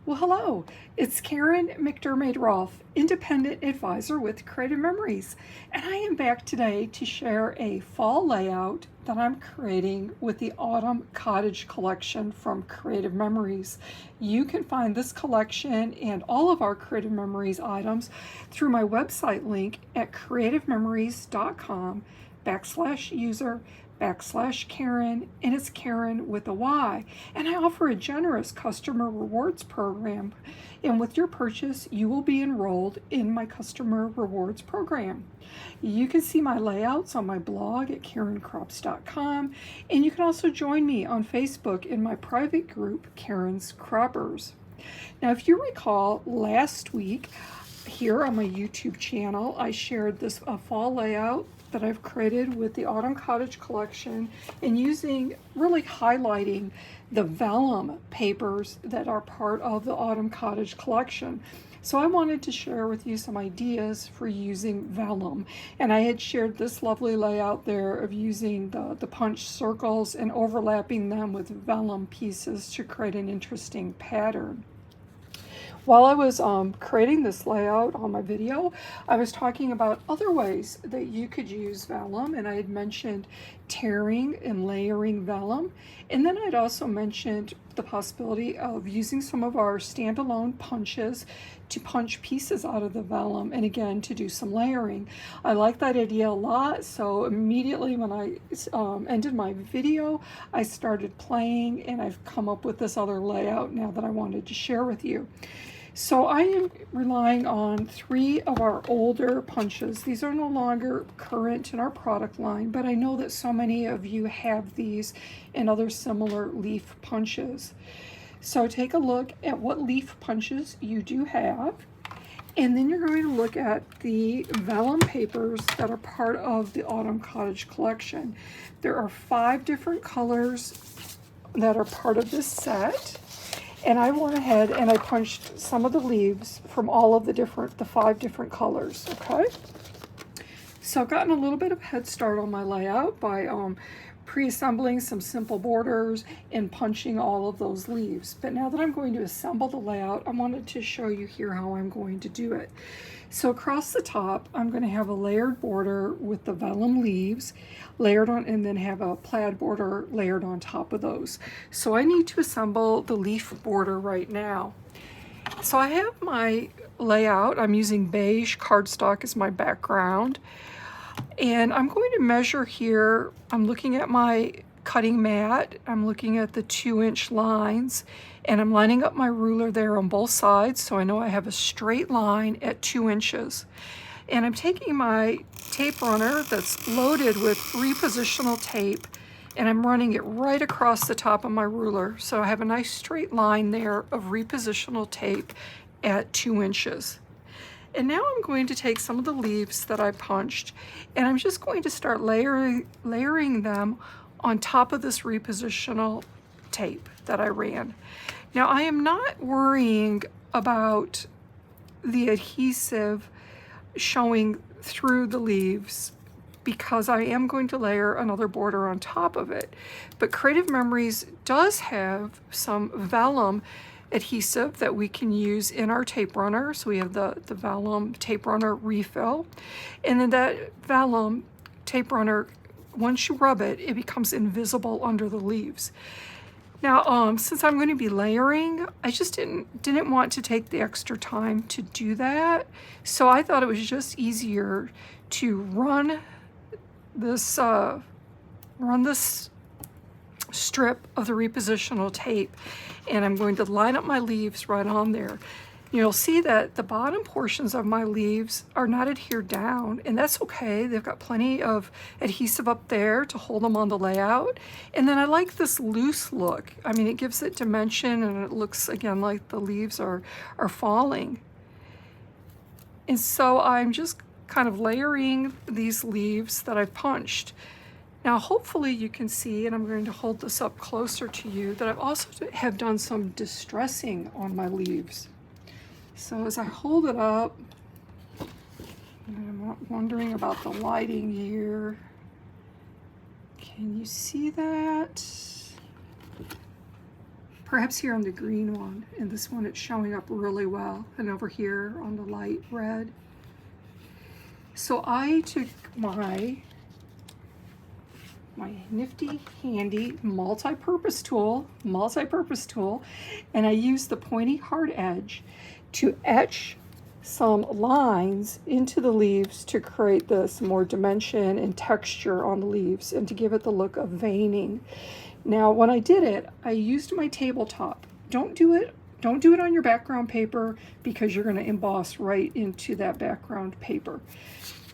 Well, hello, it's Karen McDermott-Rolfe, Independent Advisor with Creative Memories, and I am back today to share a fall layout that I'm creating with the Autumn Cottage collection from Creative Memories. You can find this collection and all of our Creative Memories items through my website link at creativememories.com/user/Karen, and it's Karen with a Y. And I offer a generous customer rewards program. And with your purchase, you will be enrolled in my customer rewards program. You can see my layouts on my blog at KarenCrops.com, and you can also join me on Facebook in my private group, Karen's Croppers. Now, if you recall, last week here on my YouTube channel, I shared this fall layout that I've created with the Autumn Cottage collection and really highlighting the vellum papers that are part of the Autumn Cottage collection. So I wanted to share with you some ideas for using vellum. And I had shared this lovely layout there of using the punched circles and overlapping them with vellum pieces to create an interesting pattern. While I was creating this layout on my video, I was talking about other ways that you could use vellum, and I had mentioned tearing and layering vellum, and then I'd also mentioned the possibility of using some of our standalone punches to punch pieces out of the vellum, and again to do some layering. I like that idea a lot, so immediately when I ended my video, I started playing, and I've come up with this other layout now that I wanted to share with you. So I am relying on 3 of our older punches. These are no longer current in our product line, but I know that so many of you have these and other similar leaf punches. So take a look at what leaf punches you do have, and then you're going to look at the vellum papers that are part of the Autumn Cottage collection. There are 5 different colors that are part of this set. And I went ahead and I punched some of the leaves from all of the 5 different colors, okay? So I've gotten a little bit of head start on my layout by pre-assembling some simple borders and punching all of those leaves. But now that I'm going to assemble the layout, I wanted to show you here how I'm going to do it. So across the top, I'm going to have a layered border with the vellum leaves layered on, and then have a plaid border layered on top of those. So I need to assemble the leaf border right now. So I have my layout. I'm using beige cardstock as my background. And I'm going to measure here. I'm looking at my cutting mat. I'm looking at the 2-inch lines, and I'm lining up my ruler there on both sides, so I know I have a straight line at 2 inches. And I'm taking my tape runner that's loaded with repositional tape, and I'm running it right across the top of my ruler. So I have a nice straight line there of repositional tape at 2 inches. And now I'm going to take some of the leaves that I punched, and I'm just going to start layering them on top of this repositional tape that I ran. Now I am not worrying about the adhesive showing through the leaves because I am going to layer another border on top of it. But Creative Memories does have some vellum adhesive that we can use in our tape runner. So we have the vellum tape runner refill, and then that vellum tape runner, once you rub it, it becomes invisible under the leaves. Now, since I'm going to be layering, I just didn't want to take the extra time to do that. So I thought it was just easier to run this strip of the repositional tape, and I'm going to line up my leaves right on there. You'll see that the bottom portions of my leaves are not adhered down, and that's okay. They've got plenty of adhesive up there to hold them on the layout. And then I like this loose look. I mean, it gives it dimension, and it looks, again, like the leaves are falling. And so I'm just kind of layering these leaves that I've punched. Now, hopefully you can see, and I'm going to hold this up closer to you, that I've also have done some distressing on my leaves. So as I hold it up, I'm wondering about the lighting here. Can you see that? Perhaps here on the green one, and this one it's showing up really well, and over here on the light red. So I took my nifty handy multi-purpose tool, and I used the pointy hard edge to etch some lines into the leaves to create this more dimension and texture on the leaves and to give it the look of veining. Now, when I did it, I used my tabletop. Don't do it on your background paper because you're going to emboss right into that background paper.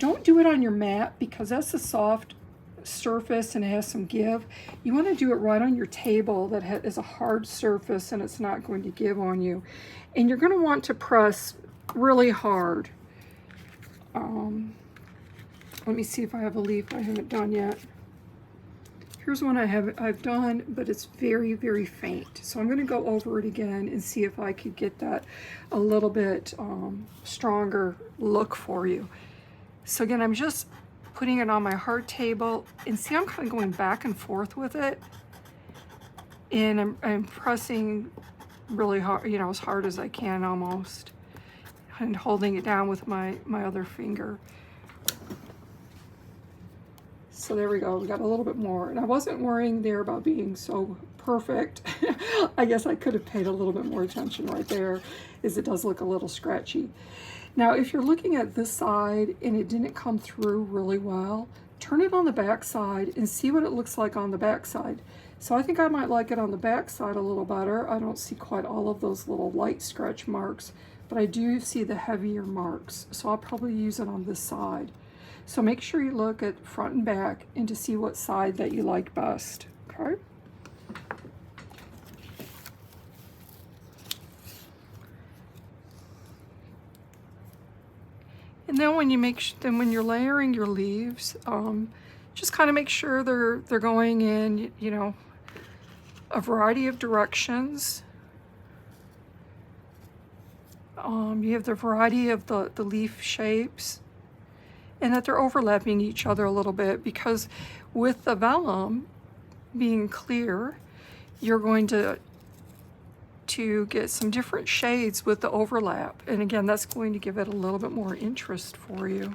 Don't do it on your mat because that's a soft surface and it has some give. You want to do it right on your table that is a hard surface and it's not going to give on you. And you're going to want to press really hard. Let me see if I have a leaf I haven't done yet. Here's one I've done, but it's very, very faint. So I'm going to go over it again and see if I could get that a little bit stronger look for you. So again, I'm just putting it on my hard table, and see I'm kind of going back and forth with it, and I'm pressing really hard, you know, as hard as I can almost, and holding it down with my other finger. So there we go, we got a little bit more, and I wasn't worrying there about being so perfect. I guess I could have paid a little bit more attention right there, as it does look a little scratchy. Now, if you're looking at this side and it didn't come through really well, turn it on the back side and see what it looks like on the back side. So I think I might like it on the back side a little better. I don't see quite all of those little light scratch marks, but I do see the heavier marks. So I'll probably use it on this side. So make sure you look at front and back and to see what side that you like best, okay? And then when you're layering your leaves, just kind of make sure they're going in, you know, a variety of directions. You have the variety of the leaf shapes, and that they're overlapping each other a little bit, because with the vellum being clear, you're going to get some different shades with the overlap. And again, that's going to give it a little bit more interest for you.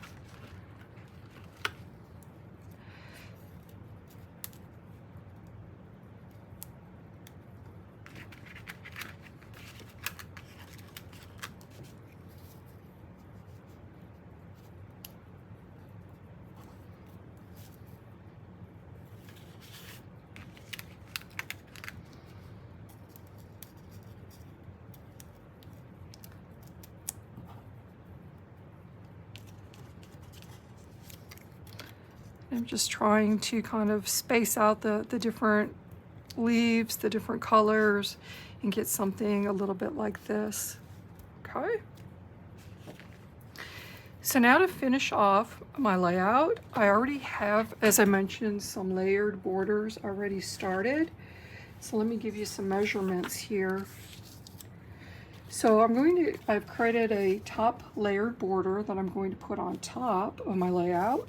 I'm just trying to kind of space out the different leaves, the different colors, and get something a little bit like this, okay? So now to finish off my layout, I already have, as I mentioned, some layered borders already started. So let me give you some measurements here. So I've created a top layered border that I'm going to put on top of my layout.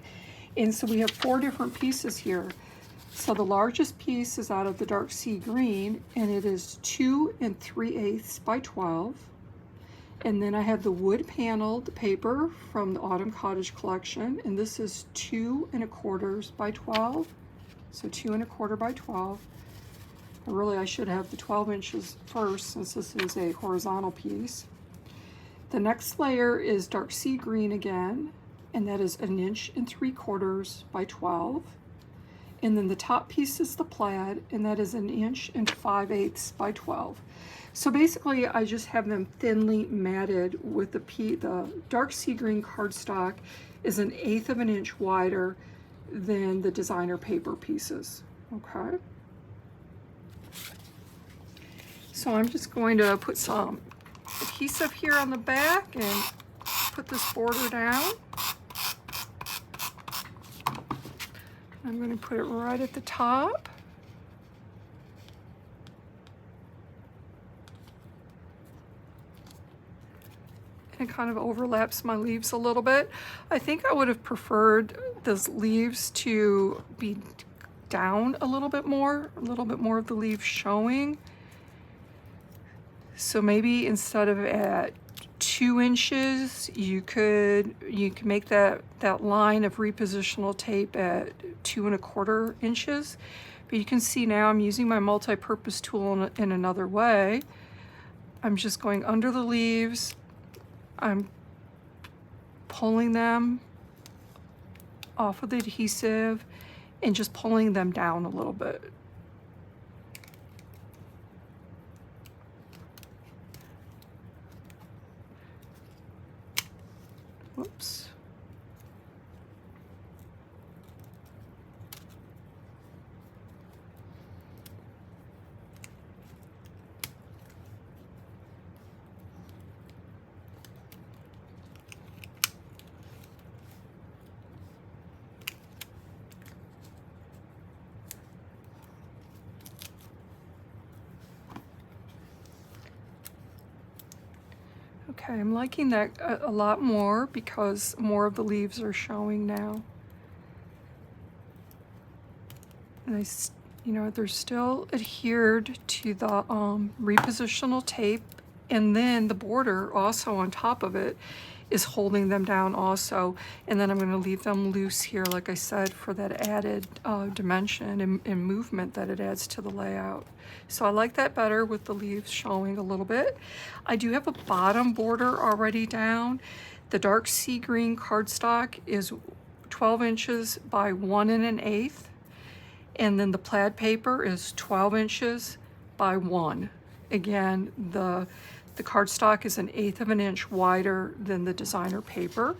And so we have 4 different pieces here. So the largest piece is out of the dark sea green, and it is 2 3/8 by 12. And then I have the wood paneled paper from the Autumn Cottage collection, and this is 2 1/4 by 12. So 2 1/4 by 12. Really, I should have the 12 inches first, since this is a horizontal piece. The next layer is dark sea green again, and that is 1 3/4 by 12. And then the top piece is the plaid, and that is 1 5/8 by 12. So basically, I just have them thinly matted with the dark sea green cardstock is 1/8 of an inch wider than the designer paper pieces, okay? So I'm just going to put some adhesive here on the back and put this border down. I'm going to put it right at the top. And it kind of overlaps my leaves a little bit. I think I would have preferred those leaves to be down a little bit more of the leaves showing. So maybe instead of at 2 inches, you could make that line of repositional tape at 2¼ inches. But you can see now I'm using my multi-purpose tool in another way. I'm just going under the leaves. I'm pulling them off of the adhesive and just pulling them down a little bit. Whoops. Okay, I'm liking that a lot more because more of the leaves are showing now. And you know, they're still adhered to the repositional tape, and then the border also on top of it is holding them down also. And then I'm going to leave them loose here, like I said, for that added dimension and movement that it adds to the layout. So I like that better with the leaves showing a little bit. I do have a bottom border already down. The dark sea green cardstock is 12 inches by 1 1/8. And then the plaid paper is 12 inches by 1. Again, the cardstock is 1/8 of an inch wider than the designer paper.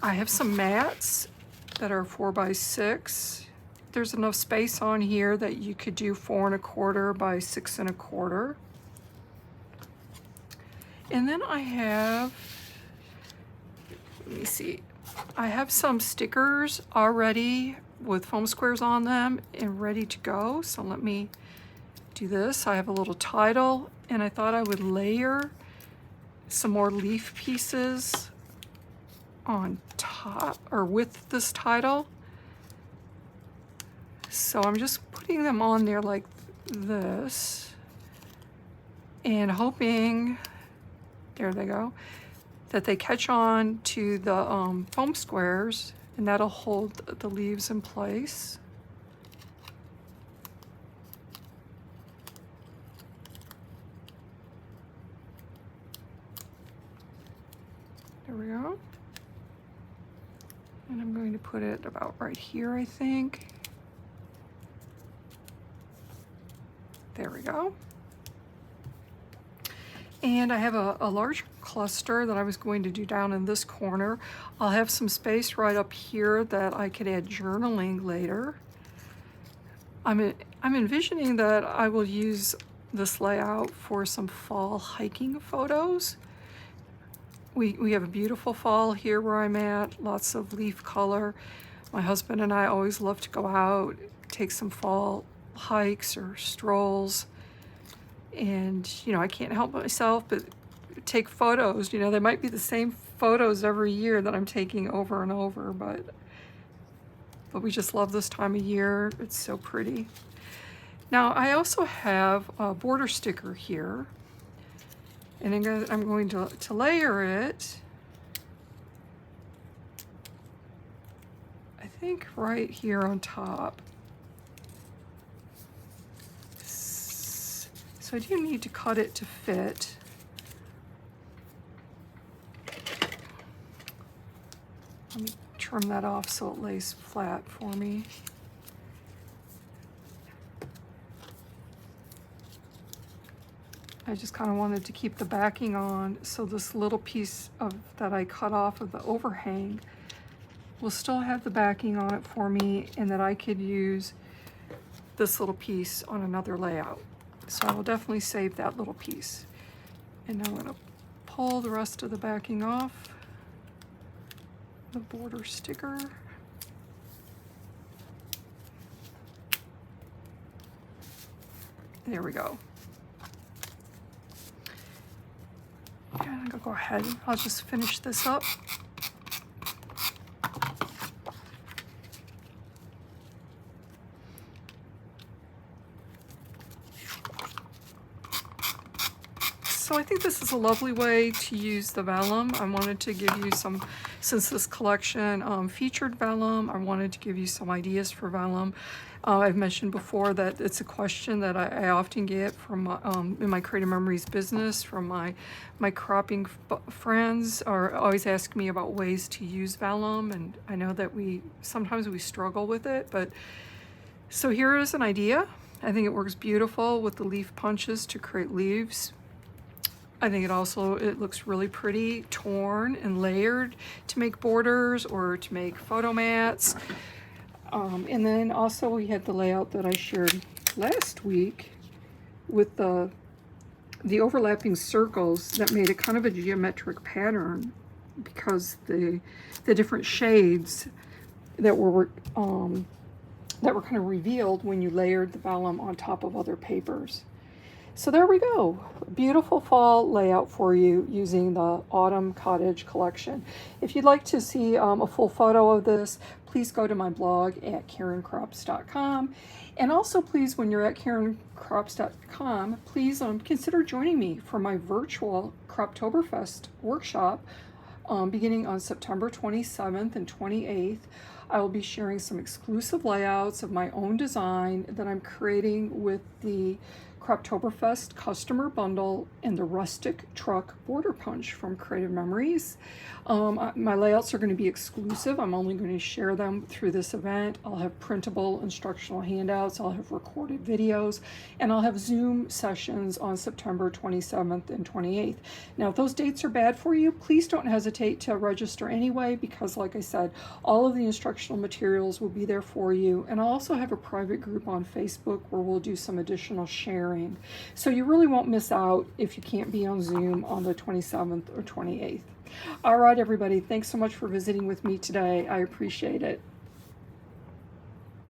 I have some mats that are 4 by 6. There's enough space on here that you could do 4 1/4 by 6 1/4. And then I have, let me see, I have some stickers already with foam squares on them and ready to go. So let me do this. I have a little title, and I thought I would layer some more leaf pieces on top or with this title. So I'm just putting them on there like this and hoping, there they go, that they catch on to the foam squares, and that'll hold the leaves in place. There we go. And I'm going to put it about right here, I think. There we go. And I have a large cluster that I was going to do down in this corner. I'll have some space right up here that I could add journaling later. I'm envisioning that I will use this layout for some fall hiking photos. We have a beautiful fall here where I'm at, lots of leaf color. My husband and I always love to go out, take some fall hikes or strolls. And, you know, I can't help myself but take photos. You know, they might be the same photos every year that I'm taking over and over, but we just love this time of year. It's so pretty. Now, I also have a border sticker here, and I'm going to layer it, I think right here on top. So I do need to cut it to fit. Let me trim that off so it lays flat for me. I just kind of wanted to keep the backing on, so this little piece that I cut off of the overhang will still have the backing on it for me, and that I could use this little piece on another layout. So I will definitely save that little piece. And now I'm going to pull the rest of the backing off the border sticker. There we go. And I'm going to go ahead, I'll just finish this up. So I think this is a lovely way to use the vellum. I wanted to give you some, since this collection featured vellum, I wanted to give you some ideas for vellum. I've mentioned before that it's a question that I often get from in my Creative Memories business from my cropping friends, are always asking me about ways to use vellum, and I know that sometimes we struggle with it, but so here is an idea. I think it works beautiful with the leaf punches to create leaves. I think it looks really pretty, torn and layered to make borders or to make photo mats. And then also we had the layout that I shared last week with the overlapping circles that made it kind of a geometric pattern because the different shades that were kind of revealed when you layered the vellum on top of other papers. So there we go. Beautiful fall layout for you using the Autumn Cottage collection. If you'd like to see a full photo of this, please go to my blog at karencrops.com. And also please, when you're at karencrops.com, please consider joining me for my virtual Croptoberfest workshop beginning on September 27th and 28th. I will be sharing some exclusive layouts of my own design that I'm creating with the Croptoberfest customer bundle and the rustic truck border punch from Creative Memories. My layouts are going to be exclusive. I'm only going to share them through this event. I'll have printable instructional handouts, I'll have recorded videos, and I'll have Zoom sessions on September 27th and 28th. Now, if those dates are bad for you, please don't hesitate to register anyway, because like I said, all of the instructional materials will be there for you. And I'll also have a private group on Facebook where we'll do some additional sharing. So you really won't miss out if you can't be on Zoom on the 27th or 28th. All right, everybody, thanks so much for visiting with me today. I appreciate it.